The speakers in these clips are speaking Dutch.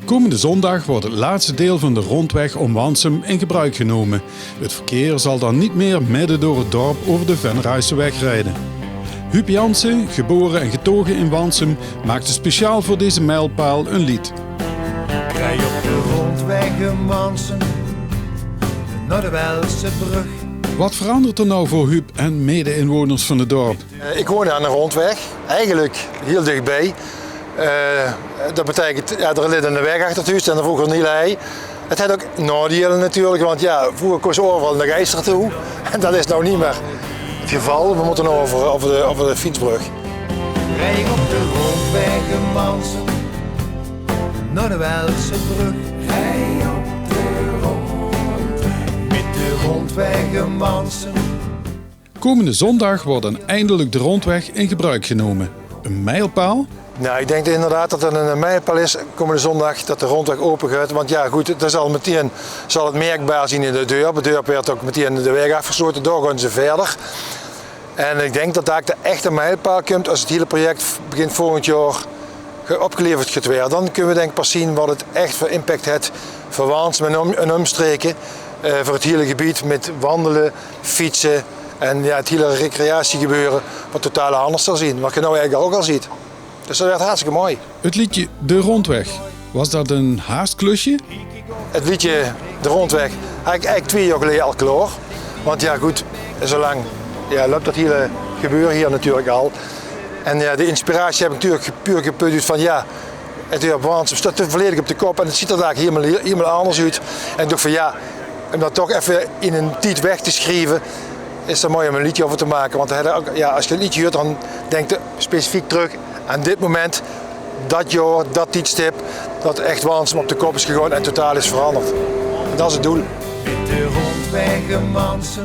Komende zondag wordt het laatste deel van de rondweg om Wansum in gebruik genomen. Het verkeer zal dan niet meer midden door het dorp over de Venrayseweg rijden. Huub Jansen, geboren en getogen in Wansum, maakte speciaal voor deze mijlpaal een lied. Rij op de rondweg in Wansum, naar de Welse brug. Wat verandert er nou voor Huub en mede-inwoners van het dorp? Ik woon aan een rondweg, eigenlijk heel dichtbij. Dat betekent, ja, er ligt een weg achter het huis en er vroeger niet lei. Het heeft ook nadelen natuurlijk, want ja, vroeger kon je overal naar Geister toe. En dat is nou niet meer het geval. We moeten over de fietsbrug. Rij op de rondweg in Wansum, naar de Welse brug. Rij op de rondweg, met de rondweg in Wansum. Komende zondag wordt dan eindelijk de rondweg in gebruik genomen. Een mijlpaal? Nou, ik denk inderdaad dat het een mijlpaal is komende zondag dat de rondweg open gaat. Want ja, goed, dat zal het merkbaar zien in de dorp. De dorp werd ook meteen de weg afgesloten, daar gaan ze verder. En ik denk dat daar de echte mijlpaal komt als het hele project begin volgend jaar opgeleverd gaat worden. Dan kunnen we denk ik pas zien wat het echt voor impact heeft voor Wansum en omstreken. Voor het hele gebied met wandelen, fietsen en ja, het hele recreatiegebeuren wat totaal anders zal zien. Wat je nou eigenlijk ook al ziet. Dus dat werd hartstikke mooi. Het liedje De Rondweg, was dat een haastklusje? Het liedje De Rondweg had ik eigenlijk 2 jaar geleden al klaar. Want ja goed, zolang loopt dat hele gebeuren hier natuurlijk al. En ja, de inspiratie heb ik natuurlijk puur geput van ja, het dorp Wansum staat volledig op de kop en het ziet er daar helemaal anders uit. En ik dacht van ja, om dat toch even in een tijd weg te schrijven, is het mooi om een liedje over te maken. Want als je een liedje hoort, dan denk je specifiek terug aan dit moment, dat jaar, dat tijdstip, dat echt Wansum op de kop is gegaan en totaal is veranderd. En dat is het doel. Met de rondweg in Wansum,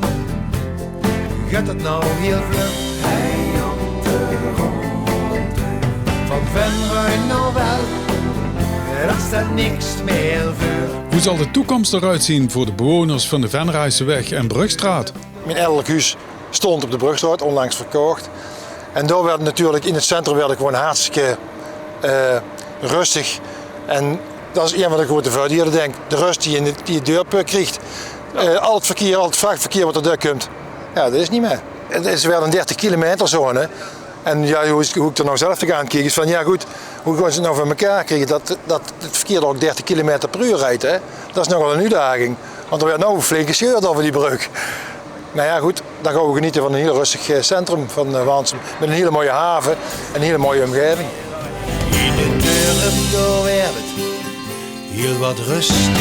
gaat het nou heel vlug. Hij op de rondweg, van Venray nou wel, daar staat niks meer voor. Hoe zal de toekomst eruit zien voor de bewoners van de Venrayseweg en Brugstraat? Mijn elk huis stond op de Brugstraat, onlangs verkocht. En daar werd natuurlijk in het centrum gewoon hartstikke rustig. En dat is een van de grote voordelen, denk ik. De rust die je in die dorp krijgt. Al het vrachtverkeer wat er daar komt, ja, dat is niet meer. Het is wel een 30 kilometer zone. En ja, hoe ik er nou zelf tegenaan kijk, is van ja goed, hoe gaan ze het nou van elkaar krijgen dat het verkeer er ook 30 kilometer per uur rijdt. Hè? Dat is nog wel een uitdaging. Want er werd nou een flinke scheurt over die brug. Nou ja goed, dan gaan we genieten van een heel rustig centrum van Wansum. Met een hele mooie haven en een hele mooie omgeving. In de dorp door werd het heel wat rustiger.